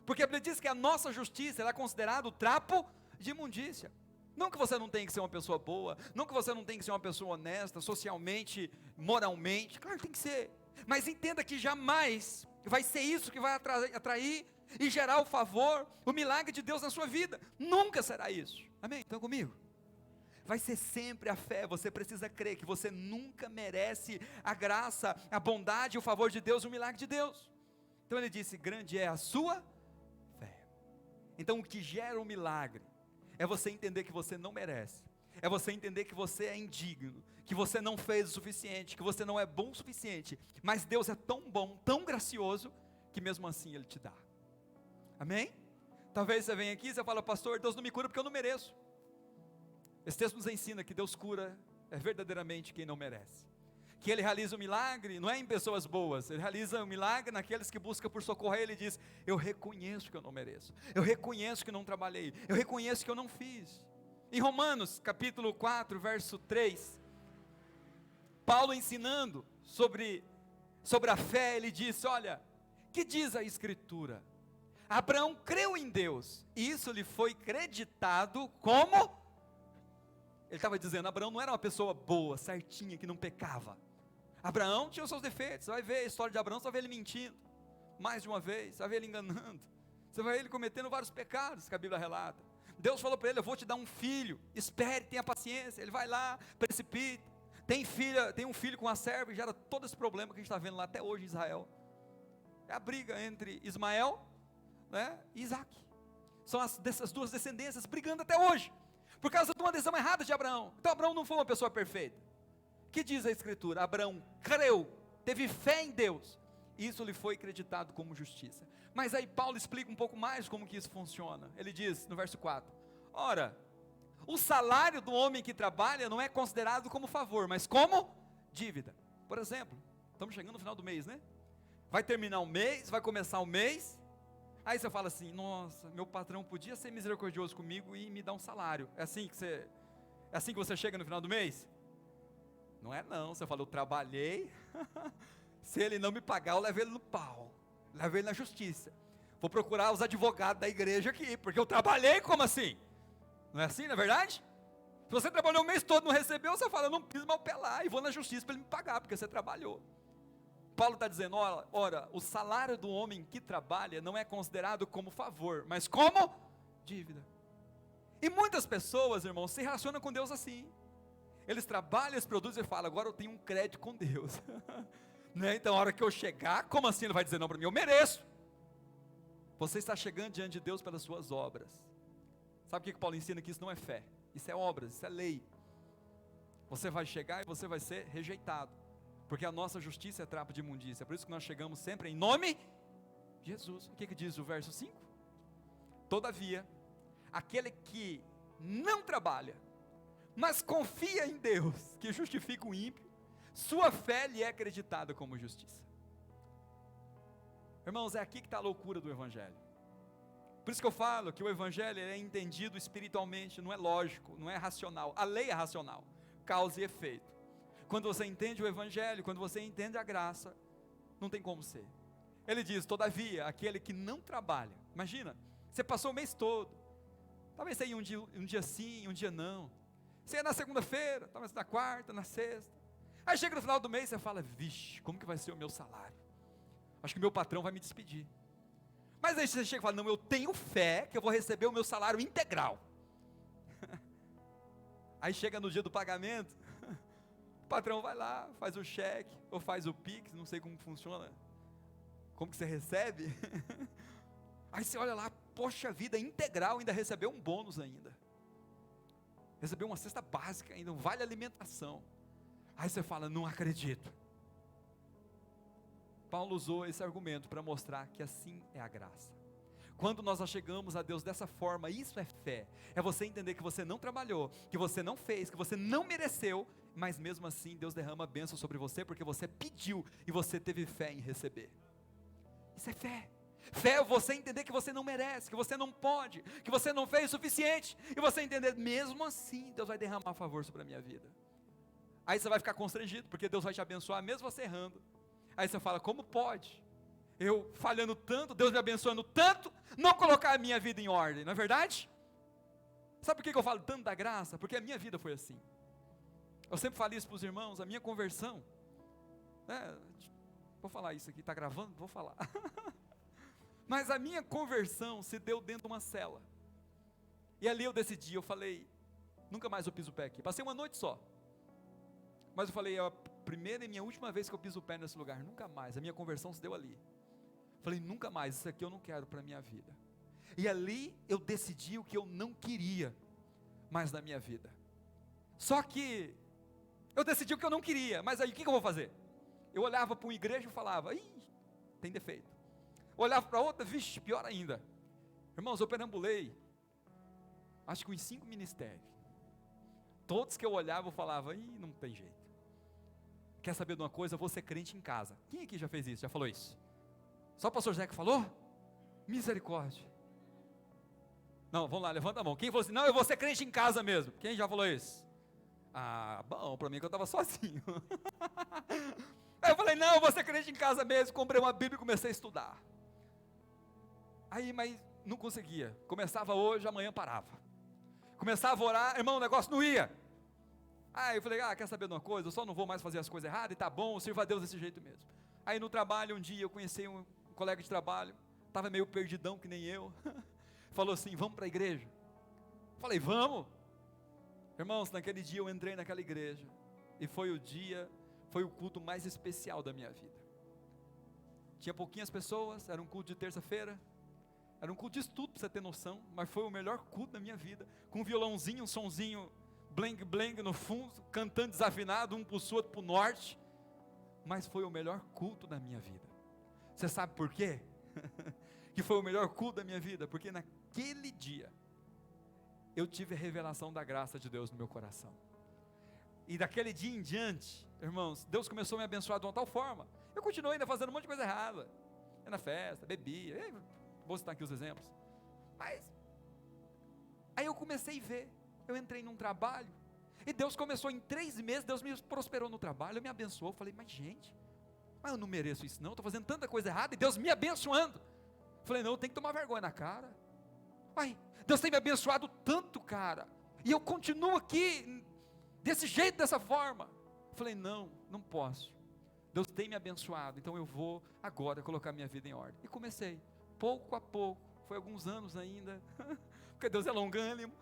porque a Bíblia diz que a nossa justiça ela é considerada o trapo de imundícia. Não que você não tenha que ser uma pessoa boa, não que você não tenha que ser uma pessoa honesta, socialmente, moralmente, claro que tem que ser, mas entenda que jamais vai ser isso que vai atrair e gerar o favor, o milagre de Deus na sua vida. Nunca será isso. Amém? Estão comigo? Vai ser sempre a fé. Você precisa crer que você nunca merece a graça, a bondade, o favor de Deus, o milagre de Deus. Então ele disse: grande é a sua fé. Então o que gera o milagre é você entender que você não merece, é você entender que você é indigno, que você não fez o suficiente, que você não é bom o suficiente, mas Deus é tão bom, tão gracioso, que mesmo assim Ele te dá. Amém? Talvez você venha aqui e você fala: pastor, Deus não me cura porque eu não mereço. Esse texto nos ensina que Deus cura verdadeiramente quem não merece, que Ele realiza o milagre, não é em pessoas boas, Ele realiza o milagre naqueles que buscam por socorrer. Ele diz: eu reconheço que eu não mereço, eu reconheço que não trabalhei, eu reconheço que eu não fiz. Em Romanos capítulo 4, verso 3, Paulo ensinando sobre a fé, ele disse: olha, que diz a Escritura? Abraão creu em Deus, e isso lhe foi creditado como... Ele estava dizendo, Abraão não era uma pessoa boa, certinha, que não pecava. Abraão tinha os seus defeitos. Você vai ver a história de Abraão, você vai ver ele mentindo, mais de uma vez, você vai ver ele enganando, você vai ver ele cometendo vários pecados, que a Bíblia relata. Deus falou para ele, eu vou te dar um filho, espere, tenha paciência. Ele vai lá, precipita, tem um filho com a serva, e gera todo esse problema que a gente está vendo lá até hoje em Israel. É a briga entre Ismael, né, e Isaac. São essas duas descendências brigando até hoje, por causa de uma decisão errada de Abraão. Então Abraão não foi uma pessoa perfeita. O que diz a Escritura? Abraão creu, teve fé em Deus, e isso lhe foi acreditado como justiça. Mas aí Paulo explica um pouco mais como que isso funciona. Ele diz no verso 4, ora, o salário do homem que trabalha não é considerado como favor, mas como dívida. Por exemplo, estamos chegando no final do mês, né? Vai terminar o mês, vai começar o mês, aí você fala assim, nossa, meu patrão podia ser misericordioso comigo e me dar um salário. É assim que você chega no final do mês? Não é não, você fala, eu trabalhei, se ele não me pagar, eu levo ele no pau, levo ele na justiça, vou procurar os advogados da igreja aqui, porque eu trabalhei, como assim? Não é assim, não é verdade? Se você trabalhou o mês todo e não recebeu, você fala, eu não piso mal pé lá, e vou na justiça para ele me pagar, porque você trabalhou. Paulo está dizendo, ora, o salário do homem que trabalha não é considerado como favor, mas como dívida. E muitas pessoas, irmãos, se relacionam com Deus assim. Eles trabalham, eles produzem e falam, agora eu tenho um crédito com Deus. Né? Então a hora que eu chegar, como assim ele vai dizer não para mim? Eu mereço. Você está chegando diante de Deus pelas suas obras. Sabe o que Paulo ensina? Que isso não é fé, isso é obras, isso é lei. Você vai chegar e você vai ser rejeitado, porque a nossa justiça é trapo de imundícia. Por isso que nós chegamos sempre em nome de Jesus. O que diz o verso 5? Todavia, aquele que não trabalha, mas confia em Deus, que justifica o ímpio, sua fé lhe é acreditada como justiça. Irmãos, é aqui que está a loucura do Evangelho. Por isso que eu falo que o Evangelho é entendido espiritualmente, não é lógico, não é racional. A lei é racional, causa e efeito. Quando você entende o Evangelho, quando você entende a graça, não tem como ser. Ele diz, todavia, aquele que não trabalha. Imagina, você passou o mês todo, talvez você ia um dia sim, um dia não. Você ia na segunda-feira, talvez na quarta, na sexta. Aí chega no final do mês, você fala, vixe, como que vai ser o meu salário? Acho que meu patrão vai me despedir. Mas aí você chega e fala, não, eu tenho fé que eu vou receber o meu salário integral. Aí chega no dia do pagamento, o patrão vai lá, faz o cheque, ou faz o Pix, não sei como funciona, como que você recebe. Aí você olha lá, poxa vida, integral, ainda recebeu um bônus ainda. Recebeu uma cesta básica ainda, um vale alimentação. Aí você fala, não acredito. Paulo usou esse argumento para mostrar que assim é a graça. Quando nós chegamos a Deus dessa forma, isso é fé. É você entender que você não trabalhou, que você não fez, que você não mereceu, mas mesmo assim Deus derrama bênção sobre você, porque você pediu e você teve fé em receber. Isso é fé. Fé é você entender que você não merece, que você não pode, que você não fez o suficiente, e você entender, mesmo assim, Deus vai derramar favor sobre a minha vida. Aí você vai ficar constrangido, porque Deus vai te abençoar, mesmo você errando. Aí você fala, como pode? Eu falhando tanto, Deus me abençoando tanto, não colocar a minha vida em ordem, não é verdade? Sabe por que eu falo tanto da graça? Porque a minha vida foi assim. Eu sempre falo isso para os irmãos, a minha conversão, né? Vou falar isso aqui, está gravando? Vou falar. Mas a minha conversão se deu dentro de uma cela. E ali eu decidi, eu falei, nunca mais eu piso o pé aqui. Passei uma noite só. Mas eu falei, é a primeira e minha última vez que eu piso o pé nesse lugar, nunca mais. A minha conversão se deu ali. Falei, nunca mais, isso aqui eu não quero para a minha vida. E ali eu decidi o que eu não queria mais na minha vida. Só que eu decidi o que eu não queria, mas aí o que eu vou fazer? Eu olhava para uma igreja e falava, ih, tem defeito. Olhava para outra, vixe, pior ainda. Irmãos, eu perambulei, acho que uns 5 ministérios. Todos que eu olhava eu falava, ih, não tem jeito. Quer saber de uma coisa? Eu vou ser crente em casa. Quem aqui já fez isso? Já falou isso? Só o pastor José que falou? Misericórdia. Não, vamos lá, levanta a mão. Quem falou assim, não, eu vou ser crente em casa mesmo? Quem já falou isso? Ah, bom, para mim que eu estava sozinho. Aí eu falei, não, eu vou ser crente em casa mesmo. Comprei uma Bíblia e comecei a estudar. Aí, mas não conseguia. Começava hoje, amanhã parava. Começava a orar, irmão, o negócio não ia. Aí eu falei, quer saber de uma coisa? Eu só não vou mais fazer as coisas erradas, e tá bom, eu sirvo a Deus desse jeito mesmo. Aí no trabalho, um dia eu conheci um colega de trabalho, estava meio perdidão que nem eu, falou assim, vamos para a igreja? Falei, vamos. Irmãos, naquele dia eu entrei naquela igreja, e foi o culto mais especial da minha vida. Tinha pouquinhas pessoas, era um culto de terça-feira, era um culto de estudo para você ter noção, mas foi o melhor culto da minha vida, com um violãozinho, um sonzinho, bling bling no fundo, cantando desafinado, um para o sul, outro para o norte, mas foi o melhor culto da minha vida. Você sabe por quê? Que foi o melhor culto da minha vida, porque naquele dia, eu tive a revelação da graça de Deus no meu coração, e daquele dia em diante, irmãos, Deus começou a me abençoar de uma tal forma, eu continuei ainda fazendo um monte de coisa errada, ia na festa, bebia, vou citar aqui os exemplos, mas, aí eu comecei a ver, eu entrei num trabalho, e Deus começou em 3 meses, Deus me prosperou no trabalho, me abençoou, eu falei, mas gente, eu não mereço isso não, estou fazendo tanta coisa errada, e Deus me abençoando, eu falei, não, eu tenho que tomar vergonha na cara, Deus tem me abençoado tanto, cara, e eu continuo aqui, desse jeito, dessa forma, eu falei, não posso, Deus tem me abençoado, então eu vou agora colocar minha vida em ordem, e comecei, pouco a pouco, foi alguns anos ainda, porque Deus é longânimo,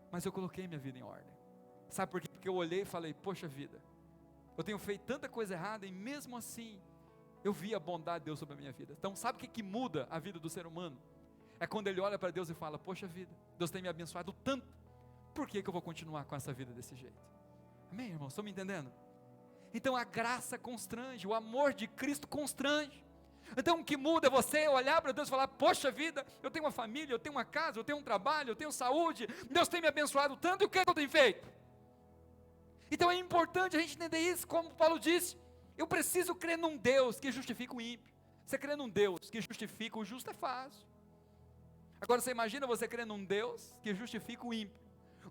mas eu coloquei minha vida em ordem, sabe por quê? Porque eu olhei e falei, poxa vida, eu tenho feito tanta coisa errada, e mesmo assim, eu vi a bondade de Deus sobre a minha vida. Então sabe o que muda a vida do ser humano? É quando ele olha para Deus e fala, poxa vida, Deus tem me abençoado tanto, por que eu vou continuar com essa vida desse jeito? Amém, irmãos, estão me entendendo? Então a graça constrange, o amor de Cristo constrange. Então o que muda é você olhar para Deus e falar, poxa vida, eu tenho uma família, eu tenho uma casa, eu tenho um trabalho, eu tenho saúde, Deus tem me abençoado tanto, e o que eu tenho feito? Então é importante a gente entender isso, como Paulo disse, eu preciso crer num Deus que justifica o ímpio. Você crê num Deus que justifica o justo é fácil. Agora você imagina você crer num Deus que justifica o ímpio.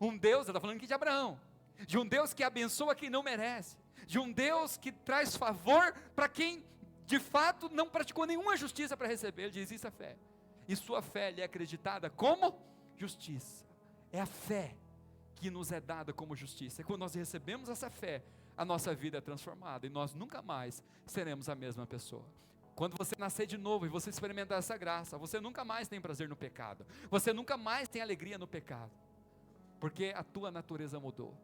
Um Deus, eu estou falando aqui de Abraão, de um Deus que abençoa quem não merece, de um Deus que traz favor para quem de fato não praticou nenhuma justiça para receber. Ele diz, isso é fé, e sua fé lhe é acreditada como justiça. É a fé que nos é dada como justiça, e quando nós recebemos essa fé, a nossa vida é transformada, e nós nunca mais seremos a mesma pessoa. Quando você nascer de novo, e você experimentar essa graça, você nunca mais tem prazer no pecado, você nunca mais tem alegria no pecado, porque a tua natureza mudou.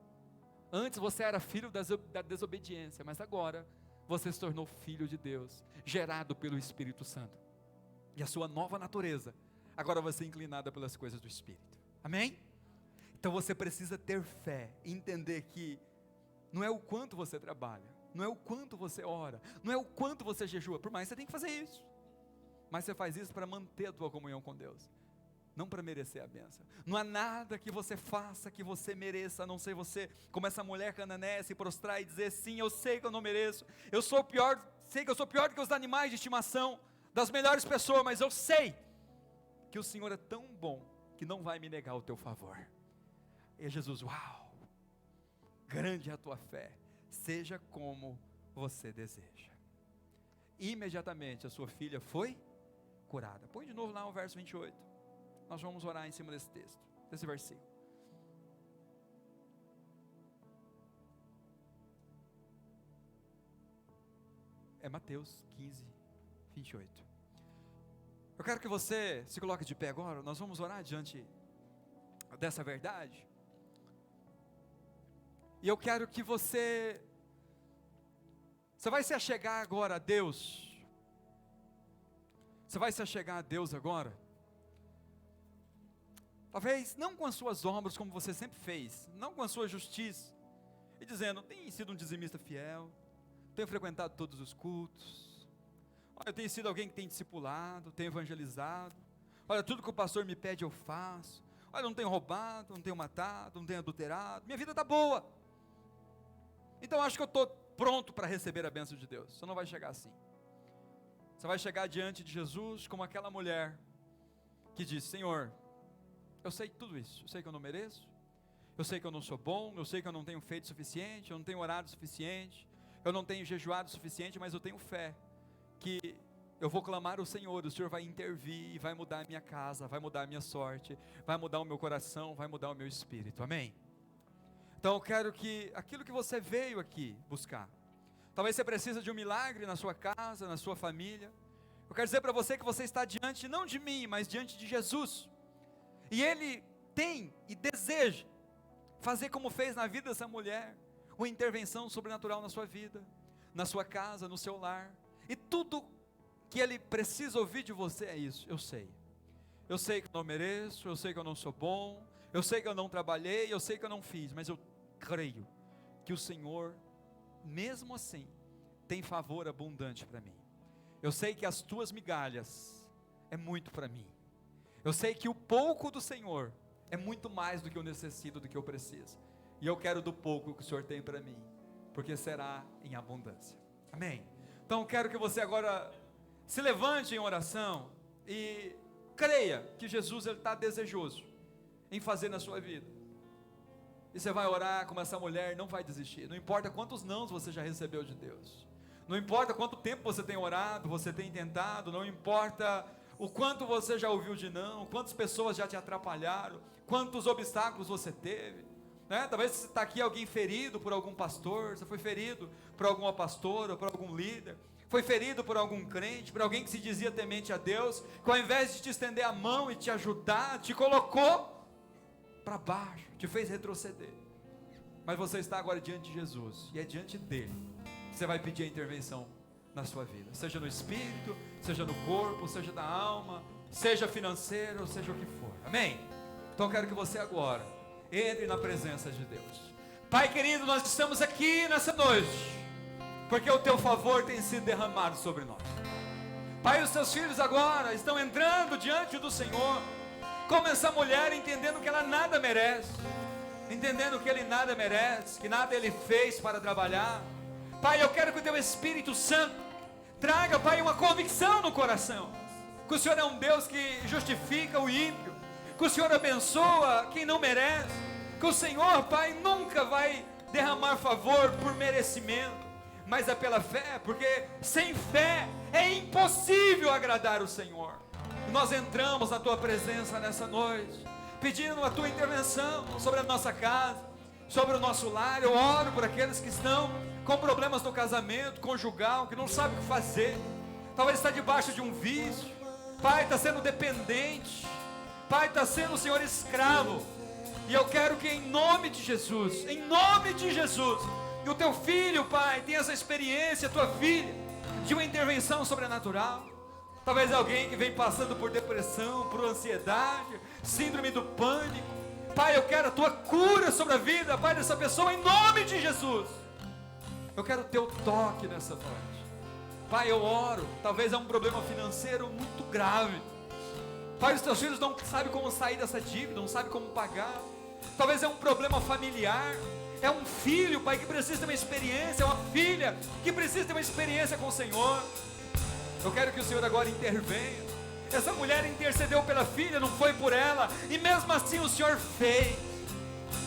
Antes você era filho da desobediência, mas agora, você se tornou filho de Deus, gerado pelo Espírito Santo, e a sua nova natureza, agora vai ser inclinada pelas coisas do Espírito, amém? Então você precisa ter fé, e entender que, não é o quanto você trabalha, não é o quanto você ora, não é o quanto você jejua, por mais que você tem que fazer isso, mas você faz isso para manter a tua comunhão com Deus, não para merecer a bênção. Não há nada que você faça que você mereça, a não ser você, como essa mulher cananeia, se prostrar e dizer, sim, eu sei que eu não mereço, eu sou pior, sei que eu sou pior do que os animais de estimação, das melhores pessoas, mas eu sei, que o Senhor é tão bom, que não vai me negar o teu favor. E Jesus, uau, grande é a tua fé, seja como você deseja. Imediatamente a sua filha foi curada. Põe de novo lá o verso 28, nós vamos orar em cima desse texto, desse versículo. É Mateus 15, 28. Eu quero que você se coloque de pé agora, nós vamos orar diante dessa verdade. E eu quero que você vai se achegar agora a Deus, você vai se achegar a Deus agora, talvez não com as suas obras como você sempre fez, não com a sua justiça, e dizendo, tenho sido um dizimista fiel, tenho frequentado todos os cultos, olha, eu tenho sido alguém que tem discipulado, tenho evangelizado, olha, tudo que o pastor me pede eu faço, olha, não tenho roubado, não tenho matado, não tenho adulterado, minha vida está boa, então acho que eu estou pronto para receber a bênção de Deus. Você não vai chegar assim, você vai chegar diante de Jesus como aquela mulher que diz, Senhor, eu sei tudo isso, eu sei que eu não mereço, eu sei que eu não sou bom, eu sei que eu não tenho feito o suficiente, eu não tenho orado o suficiente, eu não tenho jejuado o suficiente, mas eu tenho fé, que eu vou clamar ao Senhor, o Senhor vai intervir, e vai mudar a minha casa, vai mudar a minha sorte, vai mudar o meu coração, vai mudar o meu espírito, amém? Então eu quero que aquilo que você veio aqui buscar, talvez você precise de um milagre na sua casa, na sua família. Eu quero dizer para você que você está diante, não de mim, mas diante de Jesus. E Ele tem e deseja fazer como fez na vida dessa mulher, uma intervenção sobrenatural na sua vida, na sua casa, no seu lar. E tudo que Ele precisa ouvir de você é isso: eu sei que eu não mereço, eu sei que eu não sou bom, eu sei que eu não trabalhei, eu sei que eu não fiz, mas eu creio que o Senhor, mesmo assim, tem favor abundante para mim. Eu sei que as tuas migalhas é muito para mim. Eu sei que o pouco do Senhor é muito mais do que eu necessito, do que eu preciso. E eu quero do pouco que o Senhor tem para mim, porque será em abundância. Amém? Então eu quero que você agora se levante em oração e creia que Jesus está desejoso em fazer na sua vida. E você vai orar como essa mulher, não vai desistir. Não importa quantos nãos você já recebeu de Deus. Não importa quanto tempo você tem orado, você tem tentado. Não importa o quanto você já ouviu de não, quantas pessoas já te atrapalharam, quantos obstáculos você teve, né? Talvez você está aqui alguém ferido por algum pastor, você foi ferido por alguma pastora, por algum líder, foi ferido por algum crente, por alguém que se dizia temente a Deus, que ao invés de te estender a mão e te ajudar, te colocou para baixo, te fez retroceder. Mas você está agora diante de Jesus, e é diante dele que você vai pedir a intervenção na sua vida, seja no espírito, seja no corpo, seja na alma, seja financeiro, seja o que for. Amém? Então eu quero que você agora entre na presença de Deus. Pai querido, nós estamos aqui nessa noite porque o teu favor tem sido derramado sobre nós. Pai, os teus filhos agora estão entrando diante do Senhor, como essa mulher, entendendo que ela nada merece, entendendo que ele nada merece, que nada ele fez para trabalhar. Pai, eu quero que o teu Espírito Santo traga, Pai, uma convicção no coração, que o Senhor é um Deus que justifica o ímpio, que o Senhor abençoa quem não merece, que o Senhor, Pai, nunca vai derramar favor por merecimento, mas é pela fé, porque sem fé é impossível agradar o Senhor. Nós entramos na tua presença nessa noite, pedindo a tua intervenção sobre a nossa casa, sobre o nosso lar. Eu oro por aqueles que estão com problemas no casamento conjugal, que não sabem o que fazer, talvez está debaixo de um vício, Pai, está sendo dependente, Pai, está sendo, Senhor, escravo. E eu quero que em nome de Jesus, que o teu filho, Pai, tenha essa experiência, a tua filha, de uma intervenção sobrenatural. Talvez alguém que vem passando por depressão, por ansiedade, síndrome do pânico. Pai, eu quero a tua cura sobre a vida, Pai, dessa pessoa, em nome de Jesus. Eu quero o teu toque nessa noite. Pai, eu oro, talvez é um problema financeiro muito grave. Pai, os teus filhos não sabem como sair dessa dívida, não sabem como pagar. Talvez é um problema familiar, é um filho, Pai, que precisa ter uma experiência, é uma filha que precisa ter uma experiência com o Senhor. Eu quero que o Senhor agora intervenha. Essa mulher intercedeu pela filha, não foi por ela, e mesmo assim o Senhor fez.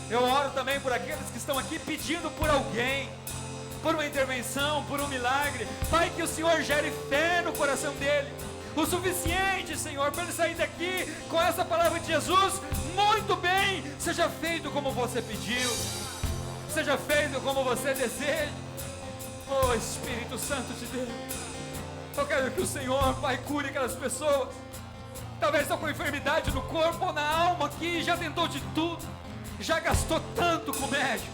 Eu oro também por aqueles que estão aqui pedindo por alguém, por uma intervenção, por um milagre. Pai, que o Senhor gere fé no coração dele, o suficiente, Senhor, para ele sair daqui com essa palavra de Jesus. Muito bem, seja feito como você pediu, seja feito como você deseja. Oh Espírito Santo de Deus, eu quero que o Senhor, Pai, cure aquelas pessoas, talvez estão com enfermidade no corpo ou na alma, que já tentou de tudo, já gastou tanto com o médico,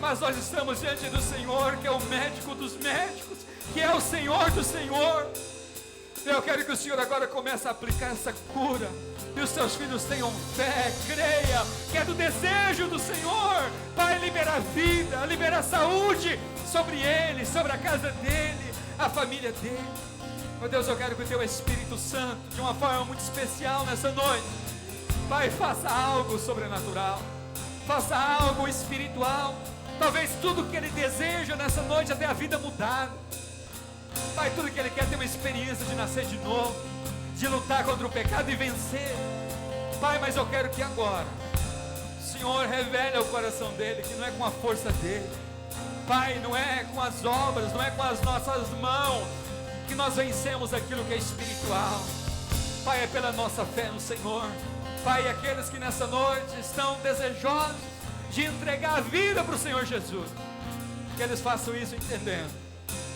mas nós estamos diante do Senhor, que é o médico dos médicos, que é o Senhor do Senhor. Eu quero que o Senhor agora comece a aplicar essa cura, e os seus filhos tenham fé, creia, que é do desejo do Senhor. Pai, libera vida, libera saúde sobre ele, sobre a casa dele, a família dele. Meu Deus, eu quero que o teu Espírito Santo, de uma forma muito especial nessa noite, Pai, faça algo sobrenatural, faça algo espiritual. Talvez tudo que ele deseja nessa noite é ter a vida mudada. Pai, tudo que ele quer é ter uma experiência de nascer de novo, de lutar contra o pecado e vencer. Pai, mas eu quero que agora o Senhor revele ao coração dele que não é com a força dele, Pai, não é com as obras, não é com as nossas mãos que nós vencemos aquilo que é espiritual. Pai, é pela nossa fé no Senhor. Pai, aqueles que nessa noite estão desejosos de entregar a vida para o Senhor Jesus. Que eles façam isso entendendo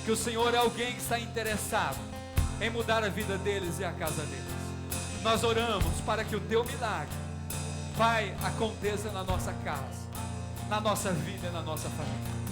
que o Senhor é alguém que está interessado em mudar a vida deles e a casa deles. Nós oramos para que o teu milagre, Pai, aconteça na nossa casa, na nossa vida e na nossa família.